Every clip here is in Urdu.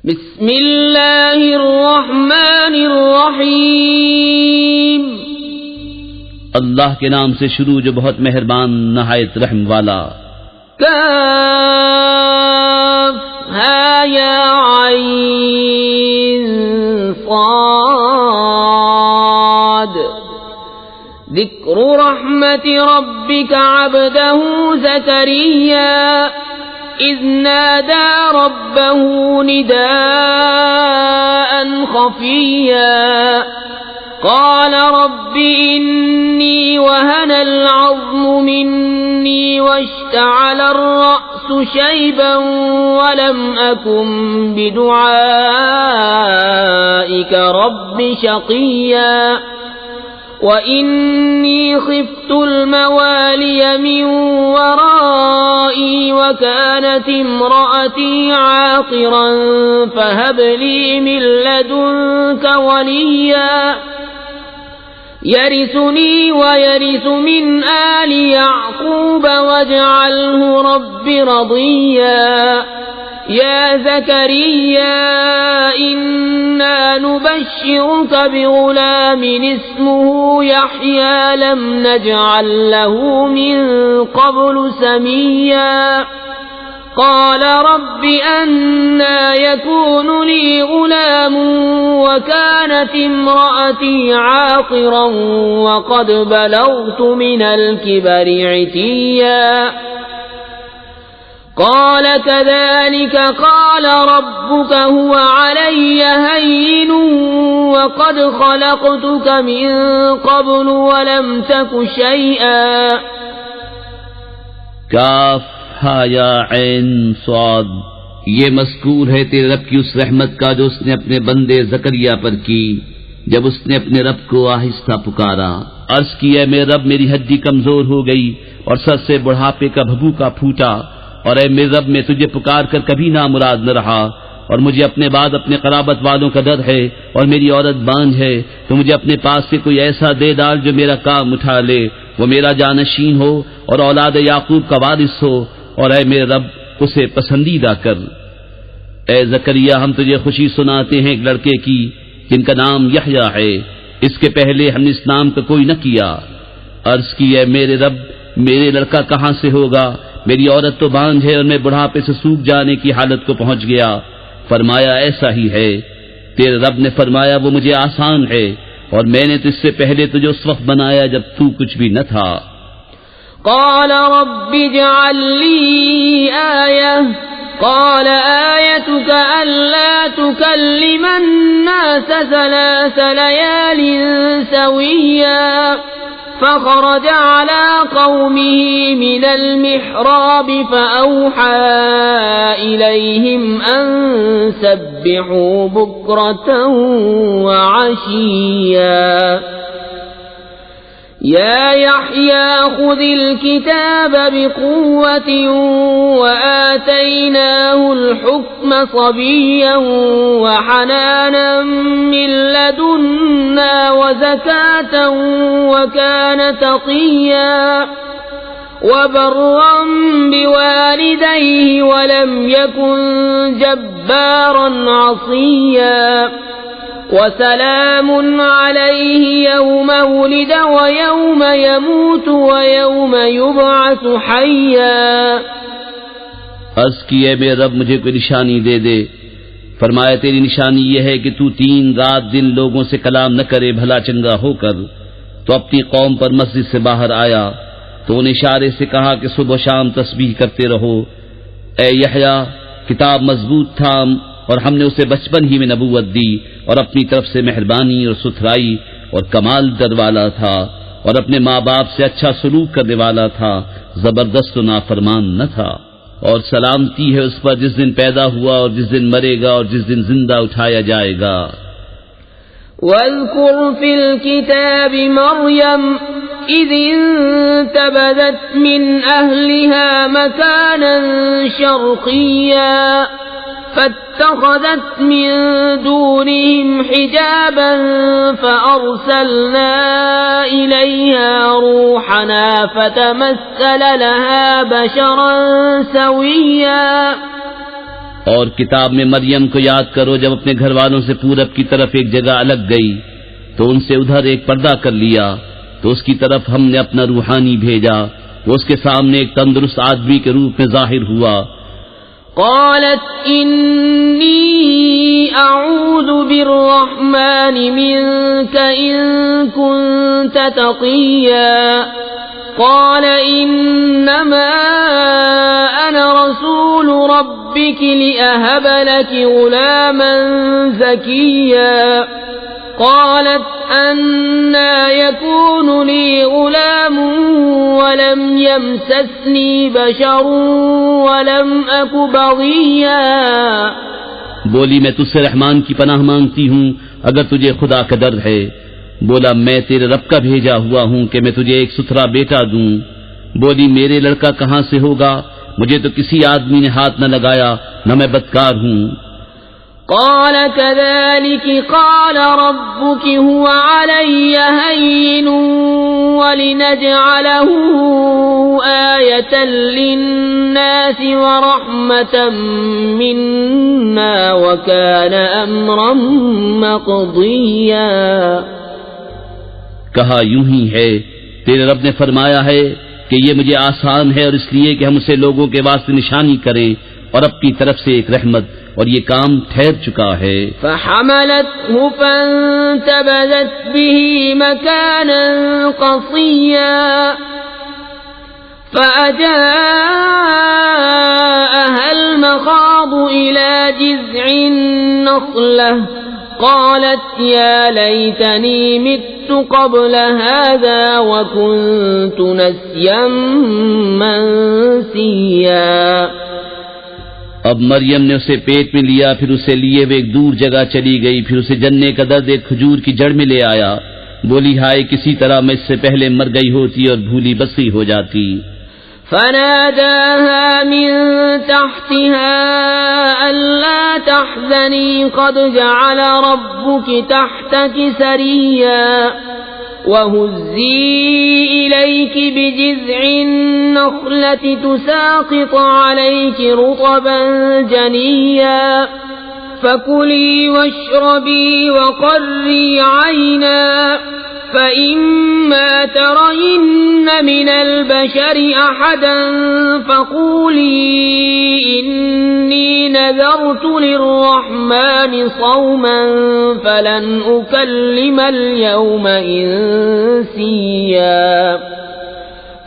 بسم اللہ الرحمن الرحیم اللہ کے نام سے شروع جو بہت مہربان نہایت رحم والا. کاف ہا یا عین صاد ذکر رحمت ربک عبدہ زکریا اذ نادى ربه نداء خفيا قال رب إني وهن العظم مني واشتعل الرأس شيبا ولم أكن بدعائك رب شقيا وَإِنِّي خِفْتُ الْمَوَالِيَ مِنْ وَرَائِي وَكَانَتِ امْرَأَتِي عَاقِرًا فَهَبْ لِي مِنْ لَدُنْكَ وَلِيًّا يَرِثُنِي وَيَرِثُ مِنْ آلِ يَعْقُوبَ وَاجْعَلْهُ رَبِّ رَضِيًّا يا زكريا إنا نبشرك بغلام اسمه يحيى لم نجعل له من قبل سميا قال رب أنى يكون لي غلام وكانت امرأتي عاقرا وقد بلغت من الكبر عتيا قال كذلك قال ربك هو علي هين وقد خلقتك من قبل ولم تك شيئا. کاف ہا یا عین صاد یہ مذکور ہے تیرے رب کی اس رحمت کا جو اس نے اپنے بندے زکریا پر کی جب اس نے اپنے رب کو آہستہ پکارا. عرض کی اے میرے رب میری ہڈی کمزور ہو گئی اور سر سے بڑھاپے کا بھبوکا پھوٹا، اور اے میرے رب میں تجھے پکار کر کبھی نامراد نہ رہا، اور مجھے اپنے بعد اپنے قرابت والوں کا ڈر ہے اور میری عورت بانجھ ہے، تو مجھے اپنے پاس سے کوئی ایسا دے ڈال جو میرا کام اٹھا لے، وہ میرا جانشین ہو اور اولاد یعقوب کا وارث ہو، اور اے میرے رب اسے پسندیدہ کر. اے زکریا ہم تجھے خوشی سناتے ہیں ایک لڑکے کی جن کا نام یحییٰ ہے، اس کے پہلے ہم نے اس نام کا کوئی نہ کیا. عرض کی اے میرے رب میرے لڑکا کہاں سے ہوگا، میری عورت تو بانجھ ہے اور میں بڑھاپے سے سوکھ جانے کی حالت کو پہنچ گیا. فرمایا ایسا ہی ہے. تیرے رب نے فرمایا وہ مجھے آسان ہے، اور میں نے تو اس سے پہلے تجھے اس وقت بنایا جب تو کچھ بھی نہ تھا. قال رب اجعل لي آية قال آيتك ألا تكلم الناس 3 ليال سويا فخرج على قومه من المحراب فأوحى إليهم أن سبحوا بكرة وعشيا يا يحيى خذ الكتاب بقوة وآتيناه الحكم صبيا وحنانا من لدنا وزكاة وكان تقيا وبرا بوالديه ولم يكن جبارا عصيا وسلام عليه يوم ولد ويوم يموت ويوم يبعث حيا. عرض کی اے میرے رب مجھے کوئی نشانی دے دے. فرمایا تیری نشانی یہ ہے کہ تو 3 رات دن لوگوں سے کلام نہ کرے بھلا چنگا ہو کر. تو اپنی قوم پر مسجد سے باہر آیا تو ان اشارے سے کہا کہ صبح و شام تسبیح کرتے رہو. اے یحییٰ کتاب مضبوط تھام، اور ہم نے اسے بچپن ہی میں نبوت دی، اور اپنی طرف سے مہربانی اور ستھرائی اور کمال در والا تھا، اور اپنے ماں باپ سے اچھا سلوک کرنے والا تھا، زبردست و نافرمان نہ تھا. اور سلامتی ہے اس پر جس دن پیدا ہوا اور جس دن مرے گا اور جس دن زندہ اٹھایا جائے گا. واذكر في الكتاب مريم إذ انتبذت من أهلها مكانا شرقيا فاتخذت من دونهم حجابا فأرسلنا إليها روحنا فتمثل لها بشرا سويا اور کتاب میں مریم کو یاد کرو جب اپنے گھر والوں سے پورب کی طرف ایک جگہ الگ گئی تو ان سے ادھر ایک پردہ کر لیا، تو اس کی طرف ہم نے اپنا روحانی بھیجا، وہ اس کے سامنے ایک تندرست آدمی کے روپ میں ظاہر ہوا۔ قالت انی اعوذ بالرحمن منك ان كنت تقیا قال انما انا رسول ربك لأهب لك غلاما زكيا قالت أنا يكون لي غلام ولم يمسسني بشر ولم أك بغيا۔ بولی میں تجھ سے رحمان کی پناہ مانگتی ہوں اگر تجھے خدا کا ڈر ہے۔ بولا میں تیرے رب کا بھیجا ہوا ہوں کہ میں تجھے ایک ستھرا بیٹا دوں۔ بولی میرے لڑکا کہاں سے ہوگا، مجھے تو کسی آدمی نے ہاتھ نہ لگایا، نہ میں بدکار ہوں۔ قال كذلك قال ربك هو علي هين ولنجعله آية للناس ورحمة منا وكان أمرا مقضيا۔ کہا یوں ہی ہے، تیرے رب نے فرمایا ہے کہ یہ مجھے آسان ہے، اور اس لیے کہ ہم اسے لوگوں کے واسطے نشانی کریں اور اپنی طرف سے ایک رحمت، اور یہ کام ٹھہر چکا ہے۔ فحملته فانتبذت به مكانا قصيا فأجاءها المخاض إلى جذع النخلة قالت يا ليتني مت قبل هذا وكنت نسيا منسيا۔ اب مریم نے اسے پیٹ میں لیا، پھر اسے لیے وہ ایک دور جگہ چلی گئی، پھر اسے جننے کا درد ایک کھجور کی جڑ میں لے آیا۔ بولی ہائے کسی طرح میں اس سے پہلے مر گئی ہوتی اور بھولی بسی ہو جاتی۔ فناداها من تحتها ألا تحزني قد جعل ربك تحتك سريا وهزي إليك بجذع النخلة تساقط عليك رطبا جنيا فكلي واشربي وقري عينا فإما ترين من البشر أحدا فقولي إني نذرت للرحمن صوما فلن أكلم اليوم إنسيا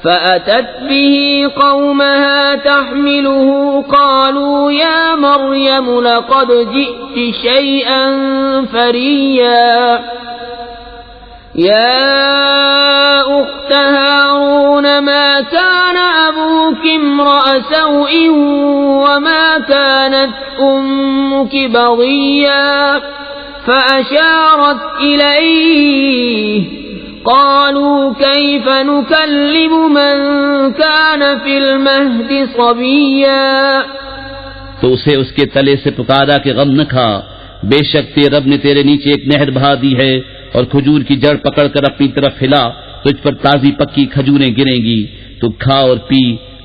فأتت به قومها تحمله قالوا يا مريم لقد جئت شيئا فريا يا أخت هارون ما كان أبوك امرأ سوء وما كانت أمك بغيا فأشارت إليه قالوا كيف نكلم من كان في المهد صبيا۔ تو اسے اس کے تلے سے پکارا کہ غم نہ کھا، بے شک تیرے رب نے تیرے نیچے ایک نہر بہا دی ہے، اور کھجور کی جڑ پکڑ کر اپنی طرف ہلا، تجھ پر تازی پکی کھجوریں گریں گی، تو کھا اور پی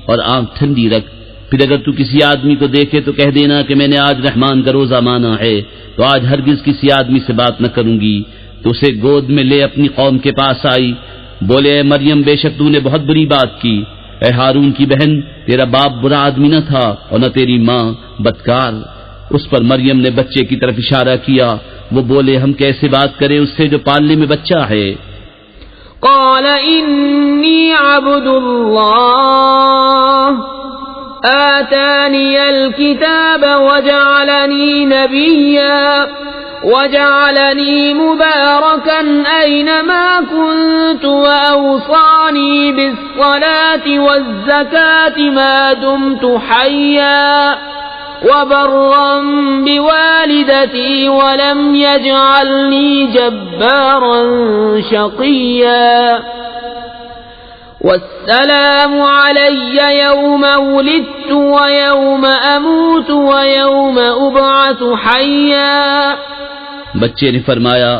اور آنکھ ٹھنڈی رکھ۔ پھر اگر تو کسی آدمی کو دیکھے تو کہہ دینا کہ میں نے آج رحمان کا روزہ مانا ہے، تو آج ہرگز کسی آدمی سے بات نہ کروں گی۔ تو اسے گود میں لے اپنی قوم کے پاس آئی۔ بولے اے مریم بے شک تو نے بہت بری بات کی، اے ہارون کی بہن تیرا باپ برا آدمی نہ تھا اور نہ تیری ماں بدکار۔ اس پر مریم نے بچے کی طرف اشارہ کیا، وہ بولے ہم کیسے بات کریں اس سے جو پالنے میں بچہ ہے۔ قال انی عبد اللہ آتانی الکتاب وجعلنی نبیا وجعلنی مبارکا اینما کنت واوصانی بالصلاة والزکاة ما دمت حیا وبرا بوالدتي ولم يجعلني جبارا شقيا والسلام علي يوم ولدت ويوم أموت ويوم أبعث حيا۔ بچے نے فرمایا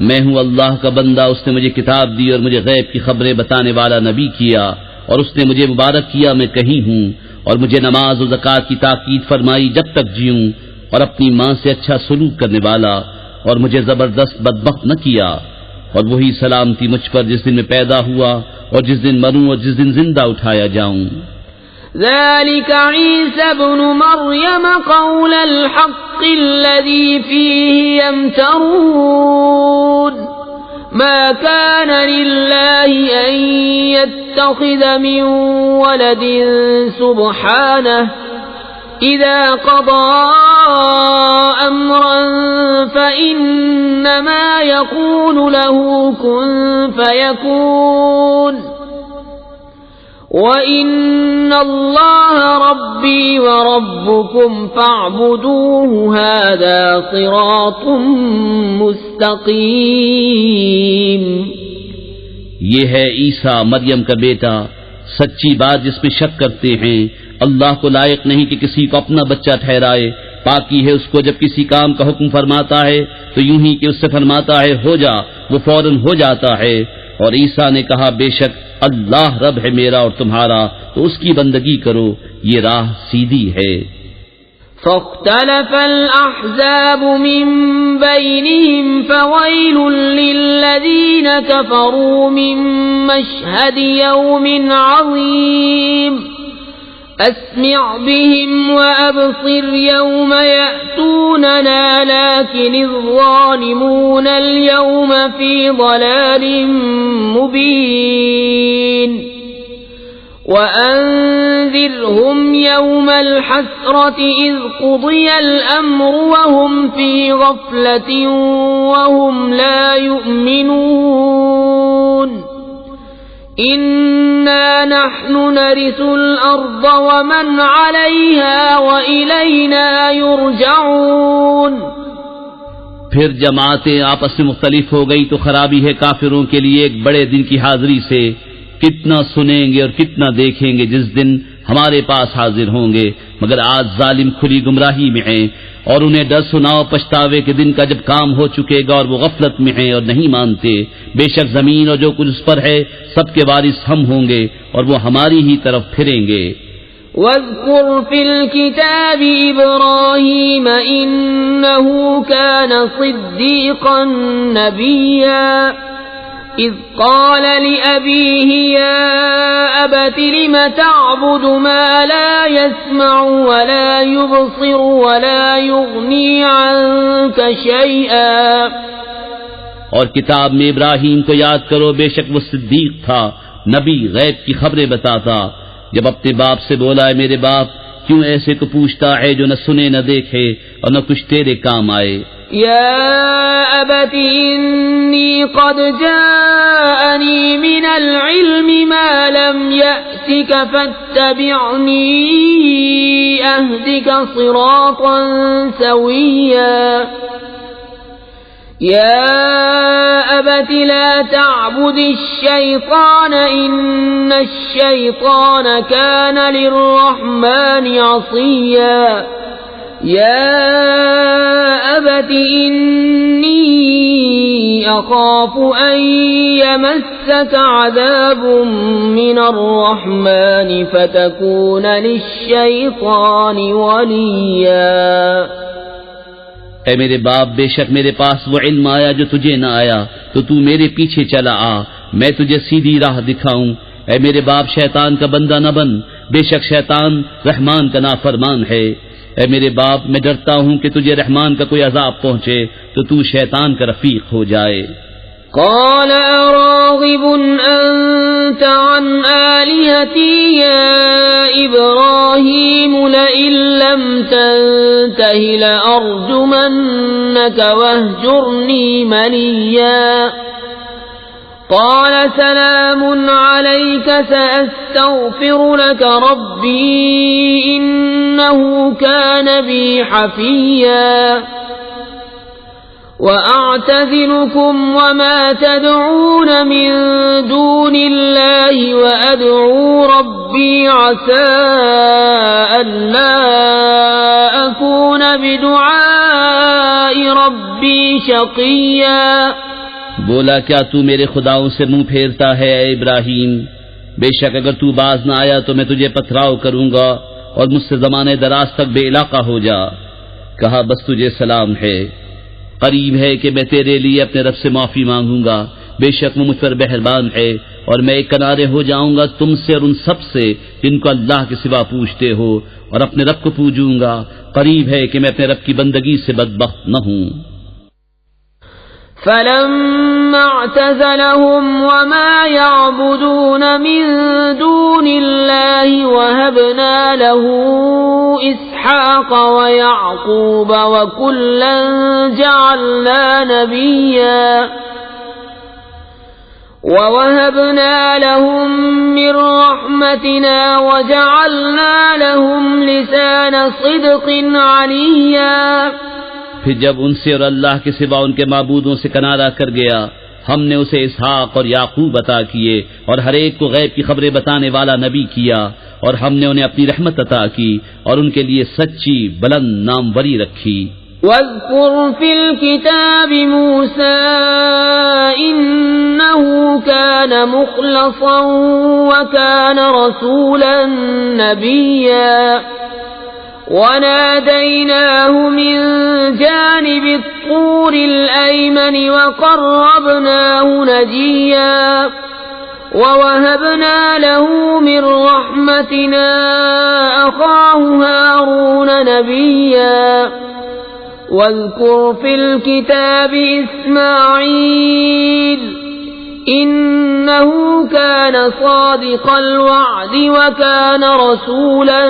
میں ہوں اللہ کا بندہ، اس نے مجھے کتاب دی اور مجھے غیب کی خبریں بتانے والا نبی کیا، اور اس نے مجھے مبارک کیا میں کہیں ہوں، اور مجھے نماز و زکوٰۃ کی تاکید فرمائی جب تک جیوں، اور اپنی ماں سے اچھا سلوک کرنے والا، اور مجھے زبردست بدبخت نہ کیا، اور وہی سلامتی مجھ پر جس دن میں پیدا ہوا اور جس دن مروں اور جس دن زندہ اٹھایا جاؤں۔ ذلك عيسى ابن مريم قول الحق الذي فيه يمترون ما كان لله أن يتخذ من ولد سبحانه إذا قضى أمرا فإنما يقول له كن فيكون وَإِنَّ اللَّهَ رَبِّي وَرَبُّكُمْ فَاعْبُدُوهُ هَذَا صِرَاطٌ مُسْتَقِيمٌ۔ یہ ہے عیسیٰ مریم کا بیٹا، سچی بات جس میں شک کرتے ہیں۔ اللہ کو لائق نہیں کہ کسی کو اپنا بچہ ٹھہرائے، پاکی ہے اس کو جب کسی کام کا حکم فرماتا ہے تو یوں ہی کہ اس سے فرماتا ہے ہو جا، وہ فوراً ہو جاتا ہے۔ اور عیسیٰ نے کہا بے شک اللہ رب ہے میرا اور تمہارا، تو اس کی بندگی کرو، یہ راہ سیدھی ہے۔ فاختلف الأحزاب من بينهم فويل للذين كفروا من مشهد يوم عظيم أسمع بهم وأبصر يوم يأتوننا لكن الظالمون اليوم في ضلال مبين وأنذرهم يوم الحسرة إذ قضي الأمر وهم في غفلة وهم لا يؤمنون إنا نحن نرث الأرض ومن عليها وإلينا يرجعون۔ پھر جماعتیں آپس میں مختلف ہو گئی تو خرابی ہے کافروں کے لیے ایک بڑے دن کی حاضری سے، کتنا سنیں گے اور کتنا دیکھیں گے جس دن ہمارے پاس حاضر ہوں گے، مگر آج ظالم کھلی گمراہی میں ہیں، اور انہیں ڈر سناؤ پچھتاوے کے دن کا جب کام ہو چکے گا اور وہ غفلت میں ہیں اور نہیں مانتے۔ بے شک زمین اور جو کچھ اس پر ہے سب کے وارث ہم ہوں گے اور وہ ہماری ہی طرف پھریں گے۔ واذكر في الكتاب إبراهيم إنه كان صديقا نبيا إذ قال لأبيه يا أبت لم تعبد ما لا يسمع ولا يبصر ولا يغني عنك شيئا۔ اور کتاب میں ابراہیم کو یاد کرو، بے شک وہ صدیق تھا، نبی، غیب کی خبریں بتاتا۔ جب اپنے باپ سے بولا ہے میرے باپ کیوں ایسے کو پوچھتا ہے جو نہ سنے نہ دیکھے اور نہ کچھ تیرے کام آئے۔ یا ابت انی قد جاءنی من العلم ما لم یأتک فاتبعنی اہدک صراطا سویا۔ يا أبت لا تعبد الشيطان إن الشيطان كان للرحمن عصيا۔ يا أبت إني أخاف أن يمسك عذاب من الرحمن فتكون للشيطان وليا۔ اے میرے باپ بے شک میرے پاس وہ علم آیا جو تجھے نہ آیا، تو تو میرے پیچھے چلا آ، میں تجھے سیدھی راہ دکھاؤں۔ اے میرے باپ شیطان کا بندہ نہ بن، بے شک شیطان رحمان کا نافرمان ہے۔ اے میرے باپ میں ڈرتا ہوں کہ تجھے رحمان کا کوئی عذاب پہنچے تو تو شیطان کا رفیق ہو جائے۔ قال أراغب أنت عن آلهتي يا إبراهيم لئن لم تنته لأرجمنك واهجرني مليا۔ قال سلام عليك سأستغفر لك ربي إنه كان بي حفيا۔ وأعتزلكم وما تدعون من دون الله وأدعو ربي عسى ألا أكون بدعاء ربي شقيا۔ بولا کیا تو میرے خداؤں سے منہ پھیرتا ہے اے ابراہیم؟ بے شک اگر تو باز نہ آیا تو میں تجھے پتھراؤ کروں گا اور مجھ سے زمانے دراز تک بے علاقہ ہو جا۔ کہا بس تجھے سلام ہے، قریب ہے کہ میں تیرے لیے اپنے رب سے معافی مانگوں گا، بے شک وہ مجھ پر مہربان ہے، اور میں ایک کنارے ہو جاؤں گا تم سے اور ان سب سے جن کو اللہ کے سوا پوجتے ہو، اور اپنے رب کو پوجوں گا۔ قریب ہے کہ میں اپنے رب کی بندگی سے بدبخت نہ ہوں۔ فلما اعتزلهم وما يعبدون من دون الله وهبنا له إسحاق ويعقوب وكلا جعلنا نبيا ووهبنا لهم من رحمتنا وجعلنا لهم لسان صدق عليا۔ پھر جب ان سے اور اللہ کے سوا ان کے معبودوں سے کنارہ کر گیا، ہم نے اسے اسحاق اور یعقوب عطا کیے اور ہر ایک کو غیب کی خبریں بتانے والا نبی کیا، اور ہم نے انہیں اپنی رحمت عطا کی اور ان کے لیے سچی بلند ناموری رکھی۔ واذكر في الكتاب موسى إنه كان مخلصا وكان رسولا نبيا وناديناه من جانب الطور الأيمن وقربناه نجيا ووهبنا له من رحمتنا أخاه هارون نبيا واذكر في الكتاب إسماعيل إنه كان صادق الوعد وكان رسولا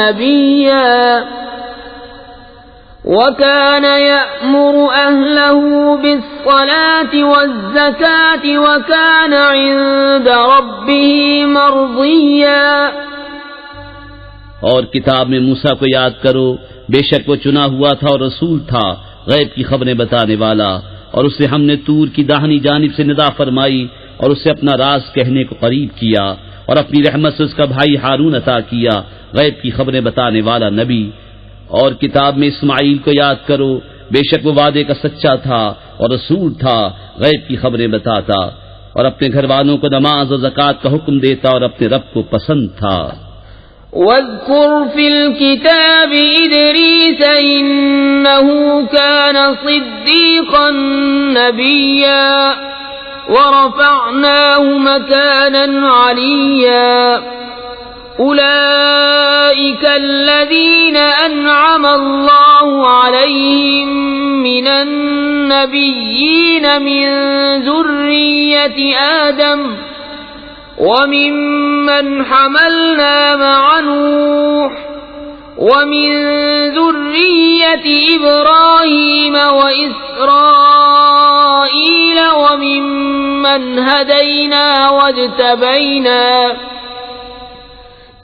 نبيا وكان يأمر أهله بالصلاة والزكاة وكان عند ربه مرضيا۔ اور کتاب میں موسیٰ کو یاد کرو، بے شک وہ چنا ہوا تھا اور رسول تھا، غیب کی خبریں بتانے والا، اور اسے ہم نے طور کی داہنی جانب سے ندا فرمائی اور اسے اپنا راز کہنے کو قریب کیا، اور اپنی رحمت سے اس کا بھائی ہارون عطا کیا، غیب کی خبریں بتانے والا نبی۔ اور کتاب میں اسماعیل کو یاد کرو، بے شک وہ وعدے کا سچا تھا اور رسول تھا، غیب کی خبریں بتاتا، اور اپنے گھر والوں کو نماز اور زکوٰۃ کا حکم دیتا اور اپنے رب کو پسند تھا۔ واذكر في الكتاب إدريس إنه كان صديقا نبيا ورفعناه مكانا عليا أولئك الذين أنعم الله عليهم من النبيين من ذرية آدم وممن حملنا مع نوح ومن ذرية إبراهيم وإسرائيل وممن هدينا واجتبينا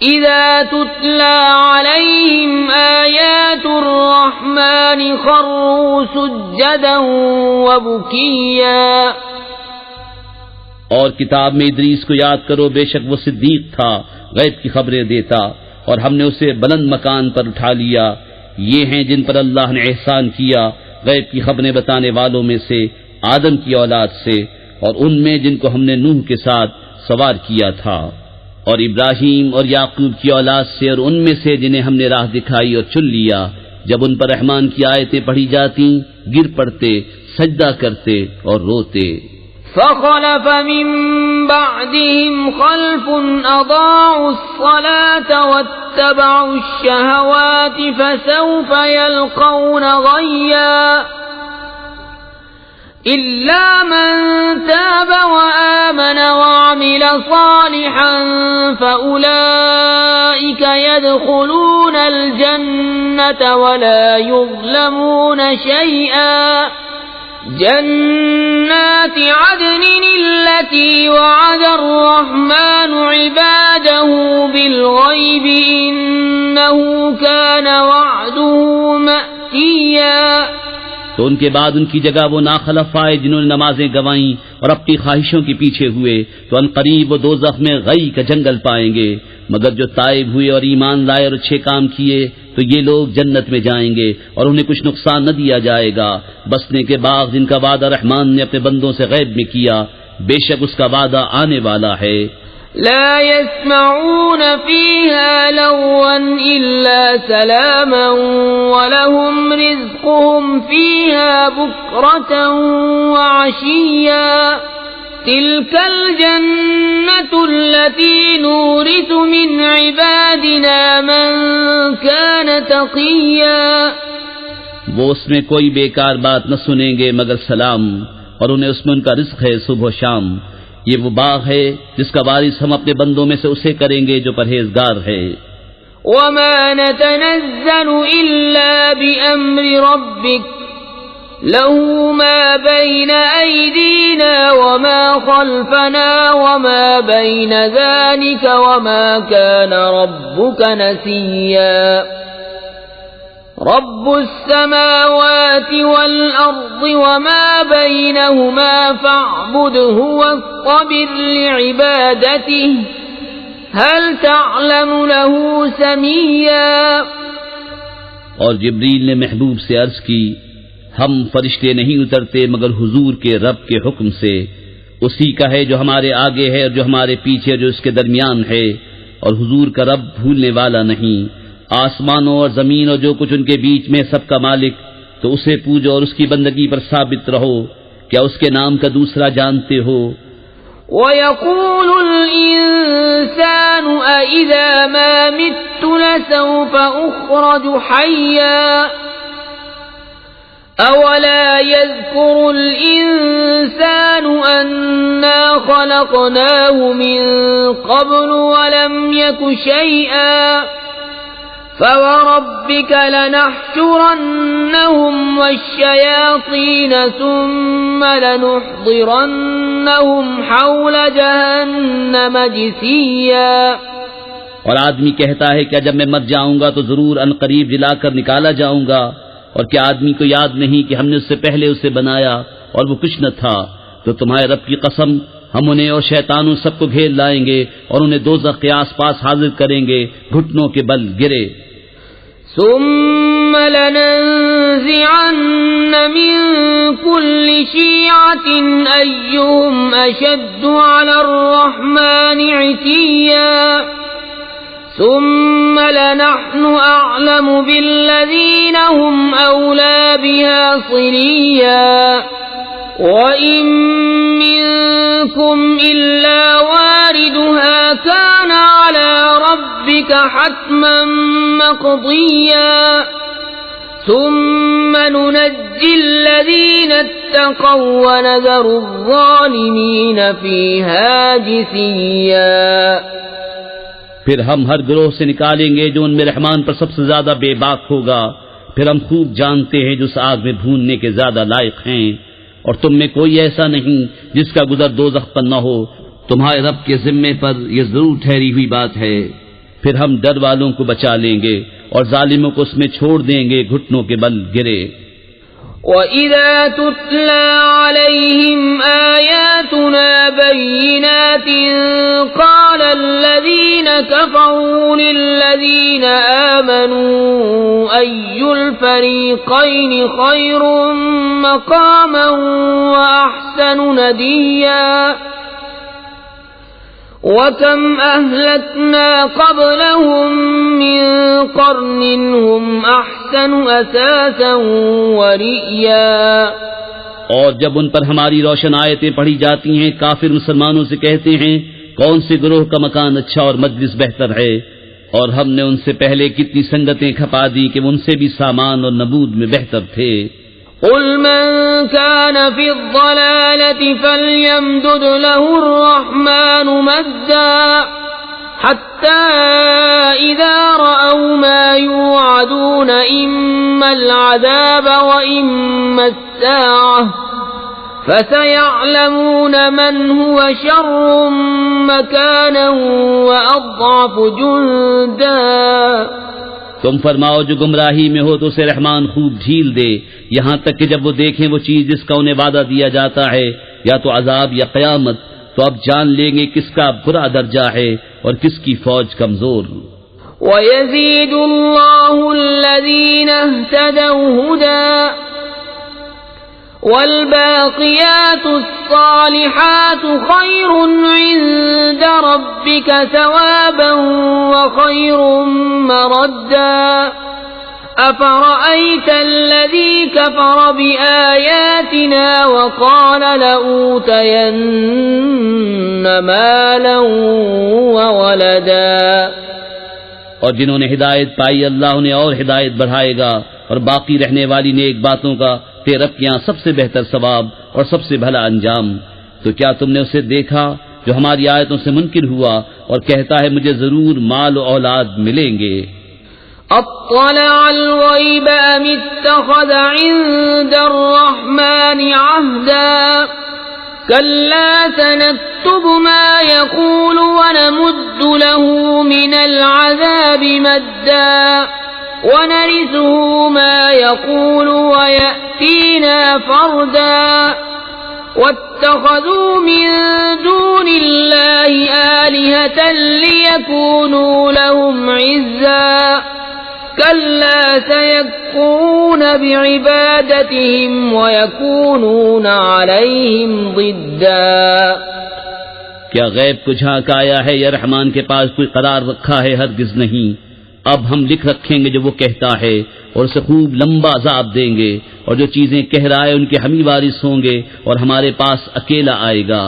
إذا تتلى عليهم آيات الرحمن خروا سجدا وبكيا۔ اور کتاب میں ادریس کو یاد کرو، بے شک وہ صدیق تھا، غیب کی خبریں دیتا، اور ہم نے اسے بلند مکان پر اٹھا لیا۔ یہ ہیں جن پر اللہ نے احسان کیا، غیب کی خبریں بتانے والوں میں سے آدم کی اولاد سے، اور ان میں جن کو ہم نے نوح کے ساتھ سوار کیا تھا، اور ابراہیم اور یعقوب کی اولاد سے، اور ان میں سے جنہیں ہم نے راہ دکھائی اور چن لیا۔ جب ان پر رحمان کی آیتیں پڑھی جاتی گر پڑتے، سجدہ کرتے اور روتے۔ فخلف من بعدهم خلف أضاعوا الصلاة واتبعوا الشهوات فسوف يلقون غيا إلا من تاب وآمن وعمل صالحا فأولئك يدخلون الجنة ولا يظلمون شيئا جنات عدن التي وعد الرحمن عباده بالغيب إنه كان وعده مأتيا۔ تو ان کے بعد ان کی جگہ وہ ناخلف آئے جنہوں نے نمازیں گوائیں اور اپنی خواہشوں کے پیچھے ہوئے، تو ان قریب وہ دوزخ میں غی کا جنگل پائیں گے، مگر جو تائب ہوئے اور ایمان لائے اور اچھے کام کیے تو یہ لوگ جنت میں جائیں گے اور انہیں کچھ نقصان نہ دیا جائے گا۔ بسنے کے باغ جن کا وعدہ رحمان نے اپنے بندوں سے غیب میں کیا، بے شک اس کا وعدہ آنے والا ہے۔ لا يسمعون فيها لغوا إلا سلاما ولهم رزقهم فيها بكرة وعشيا تلك الجنة التي نورث من عبادنا من كان تقيا. وہ اس میں کوئی بیکار بات نہ سنیں گے مگر سلام، اور انہیں اس میں ان کا رزق ہے صبح و شام. یہ وہ باغ ہے جس کا وارث ہم اپنے بندوں میں سے اسے کریں گے جو پرہیزگار ہے. وما نتنزل إلا بأمر ربك له ما بين أيدينا وما خلفنا وما بين ذلك وما كان ربك نسيا. رب السماوات والأرض وما بينهما فاعبده واصطبر لعبادته هل تعلم له سميا. اور جبریل نے محبوب سے عرض کی، ہم فرشتے نہیں اترتے مگر حضور کے رب کے حکم سے، اسی کا ہے جو ہمارے آگے ہے اور جو ہمارے پیچھے جو اس کے درمیان ہے، اور حضور کا رب بھولنے والا نہیں. آسمانوں اور زمین اور جو کچھ ان کے بیچ میں سب کا مالک، تو اسے پوجو اور اس کی بندگی پر ثابت رہو. کیا اس کے نام کا دوسرا جانتے ہو؟ وَيَقُولُ الْإِنسَانُ أَإِذَا مَا مِتُّ لَسَوْفَ أُخْرَجُ حَيًّا أَوَلَا يَذْكُرُ الْإِنسَانُ أَنَّا خَلَقْنَاهُ مِن قَبْلُ وَلَمْ يَكُ شَيْئًا فَوَرَبِّكَ لَنَحْشُرَنَّهُمْ وَالشَّيَاطِينَ ثُمَّ لَنُحْضِرَنَّهُمْ حَوْلَ جَهَنَّمَ جِثِيًّا. اور آدمی کہتا ہے کہ جب میں مر جاؤں گا تو ضرور ان قریب جلا کر نکالا جاؤں گا، اور کیا آدمی کو یاد نہیں کہ ہم نے اس سے پہلے اسے بنایا اور وہ کچھ نہ تھا. تو تمہارے رب کی قسم، ہم انہیں اور شیطانوں سب کو گھیر لائیں گے اور انہیں دوزخ کے آس پاس حاضر کریں گے گھٹنوں کے بل گرے. ثم لننزعن من كل شيعة أيهم أشد على الرحمن عتيا ثم لنحن أعلم بالذين هم أولى بها صليا وَإِن مِّنكُمْ إِلَّا وَارِدُهَا كَانَ عَلَى رَبِّكَ حَتْمًا مَّقْضِيًّا ثُمَّ نُنَجِّي الَّذِينَ اتَّقَوْا وَنَذَرُ الظَّالِمِينَ فِيهَا جِثِيًّا. پھر ہم ہر گروہ سے نکالیں گے جو ان میں رحمان پر سب سے زیادہ بے باک ہوگا. پھر ہم خوب جانتے ہیں جو اس آگ میں بھوننے کے زیادہ لائق ہیں، اور تم میں کوئی ایسا نہیں جس کا گزر دوزخ پر نہ ہو. تمہارے رب کے ذمے پر یہ ضرور ٹھہری ہوئی بات ہے. پھر ہم ڈر والوں کو بچا لیں گے اور ظالموں کو اس میں چھوڑ دیں گے گھٹنوں کے بل گرے. وَإِذَا تُتْلَى عَلَيْهِمْ آيَاتُنَا بَيِّنَاتٍ قَالَ الَّذِينَ كَفَرُوا لِلَّذِينَ آمَنُوا أَيُّ الْفَرِيقَيْنِ خَيْرٌ مَّقَامًا وَأَحْسَنُ نَدِيًّا وَكَمْ أَهْلَكْنَا قَبْلَهُم مِّن قَرْنٍ هُمْ أَحْسَنُ أَثَاثًا وَرِئْيًا. اور جب ان پر ہماری روشن آیتیں پڑھی جاتی ہیں، کافر مسلمانوں سے کہتے ہیں کون سے گروہ کا مکان اچھا اور مجلس بہتر ہے، اور ہم نے ان سے پہلے کتنی سنگتیں کھپا دی کہ ان سے بھی سامان اور نبود میں بہتر تھے. قُلْ مَنْ كَانَ فِي الضَّلَالَةِ فَلْيَمْدُدْ لَهُ الرَّحْمَنُ مَدًّا حَتَّى إِذَا رَأَوْا مَا يُوعَدُونَ إِمَّا الْعَذَابَ وَإِمَّا السَّاعَةَ فَسَيَعْلَمُونَ مَنْ هُوَ شَرٌّ مَّكَانًا وَأَضْعَفُ جُندًا. تم فرماؤ جو گمراہی میں ہو تو اسے رحمان خوب ڈھیل دے، یہاں تک کہ جب وہ دیکھیں وہ چیز جس کا انہیں وعدہ دیا جاتا ہے، یا تو عذاب یا قیامت، تو اب جان لیں گے کس کا برا درجہ ہے اور کس کی فوج کمزور. وَيَزِيدُ اللَّهُ الَّذِينَ اهْتَدَوْا هُدًى والباقيات الصالحات خير عند ربك ثوابا وخير مردا أفرأيت الذي كفر بآياتنا وقال لأوتين مالا وولدا. اور جنہوں نے ہدایت پائی اللہ انہیں اور ہدایت بڑھائے گا اور باقی رہنے والی نیک باتوں کا تیرے رب کے یہاں سب سے بہتر ثواب اور سب سے بھلا انجام. تو کیا تم نے اسے دیکھا جو ہماری آیتوں سے منکر ہوا اور کہتا ہے مجھے ضرور مال و اولاد ملیں گے؟ اطلع الغیب ام اتخذ عند الرحمن عہدا كلا سنكتب ما يقول ونمد له من العذاب مدا ونرثه ما يقول ويأتينا فردا واتخذوا من دون الله آلهة ليكونوا لهم عزا كلا سيكفرون بعبادتهم ويكونون عليهم ضدا. کیا غیب کو جھانک آیا ہے یا رحمان کے پاس کوئی قرار رکھا ہے؟ ہرگز نہیں. اب ہم لکھ رکھیں گے جو وہ کہتا ہے اور اسے خوب لمبا عذاب دیں گے، اور جو چیزیں کہہ رہا ہے ان کے ہم ہی وارث ہوں گے اور ہمارے پاس اکیلا آئے گا.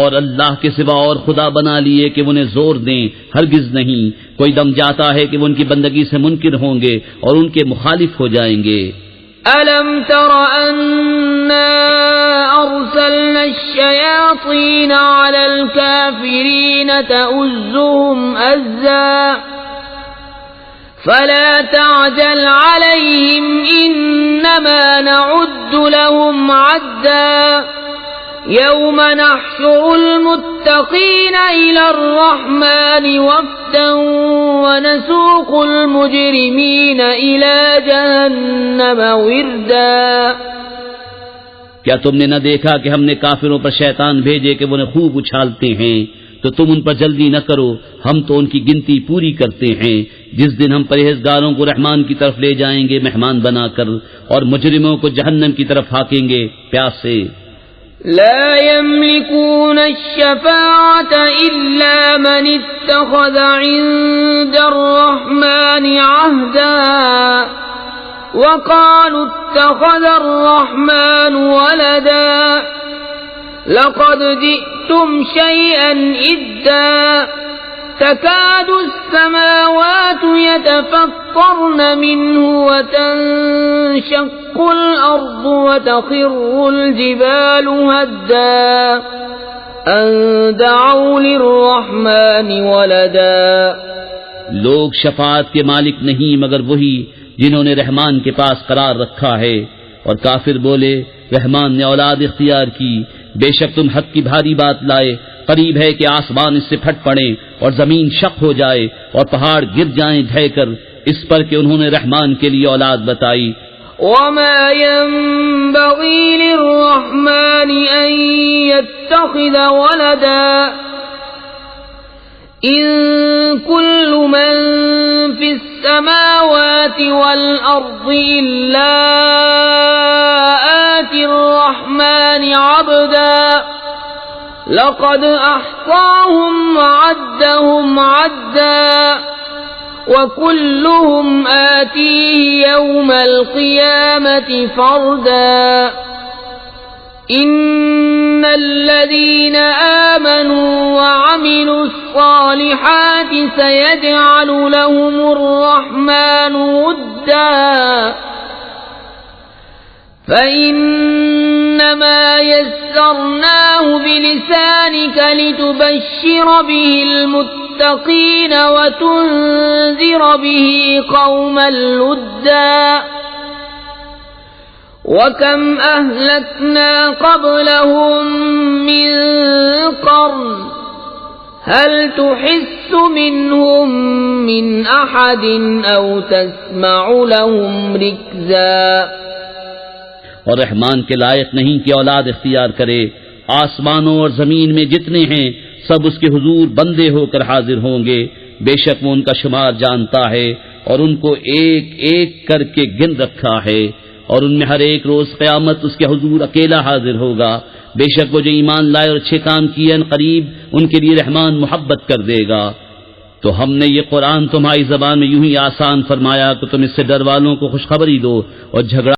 اور اللہ کے سوا اور خدا بنا لیے کہ وہ انہیں زور دیں، ہرگز نہیں. کوئی دم جاتا ہے کہ وہ ان کی بندگی سے منکر ہوں گے اور ان کے مخالف ہو جائیں گے. أَلَمْ تَرَ أَنَّا أَرْسَلْنَا الشَّيَاطِينَ عَلَى الْكَافِرِينَ تَؤُزُّهُمْ أَزًّا فَلَا تَعْجَلْ عَلَيْهِمْ إِنَّمَا نَعُدُّ لَهُمْ عَدًّا يَوْمَ نَحْشُرُ الْمُتَّقِينَ إِلَى الرَّحْمَنِ وَفْدًا وَنَسُوقُ الْمُجْرِمِينَ إِلَى جَهَنَّمَ وِرْدًا. کیا تم نے نہ دیکھا کہ ہم نے کافروں پر شیطان بھیجے کہ وہ انہیں خوب اچھالتے ہیں؟ تو تم ان پر جلدی نہ کرو، ہم تو ان کی گنتی پوری کرتے ہیں. جس دن ہم پرہیزگاروں کو رحمان کی طرف لے جائیں گے مہمان بنا کر، اور مجرموں کو جہنم کی طرف ہاکیں گے پیاس سے. لا يملكون الشفاعة إلا من اتخذ عند الرحمن عهدا وقالوا اتخذ الرحمن ولدا لقد جئتم شيئا إدا تكاد السماوات يتفطرن منه وتنشق الأرض وتخر الجبال هدا أن دعوا للرحمن ولدا. لوگ شفاعت کے مالک نہیں مگر وہی جنہوں نے رحمان کے پاس قرار رکھا ہے. اور کافر بولے رحمان نے اولاد اختیار کی. بے شک تم حق کی بھاری بات لائے، قریب ہے کہ آسمان اس سے پھٹ پڑے اور زمین شق ہو جائے اور پہاڑ گر جائیں ڈھے کر، اس پر کہ انہوں نے رحمان کے لیے اولاد بتائی. وما ينبغي للرحمن أن يتخذ ولدا إن كل من في السماوات والأرض إلا آتي الرحمن عبدا لقد أحصاهم وعدهم عدا وكلهم آتيه يوم القيامة فردا. إن الذين آمنوا وعملوا الصالحات سيجعل لهم الرحمن ودا فإنما يسرناه بلسانك لتبشر به المتقين وتنذر به قوما لدا. وَكَمْ أَهْلَكْنَا قَبْلَهُمْ مِنْ قَرْنٍ هَلْ تُحِسُّ مِنْهُمْ مِنْ أَحَدٍ أَوْ تَسْمَعُ لَهُمْ رِكْزًا. اور رحمان کے لائق نہیں کہ اولاد اختیار کرے. آسمانوں اور زمین میں جتنے ہیں سب اس کے حضور بندے ہو کر حاضر ہوں گے. بے شک وہ ان کا شمار جانتا ہے اور ان کو ایک ایک کر کے گن رکھا ہے. اور ان میں ہر ایک روز قیامت اس کے حضور اکیلا حاضر ہوگا. بے شک وہ جو ایمان لائے اور اچھے کام کیے ان قریب ان کے لیے رحمان محبت کر دے گا. تو ہم نے یہ قرآن تمہاری زبان میں یوں ہی آسان فرمایا کہ تم اس سے ڈر والوں کو خوشخبری دو اور جھگڑا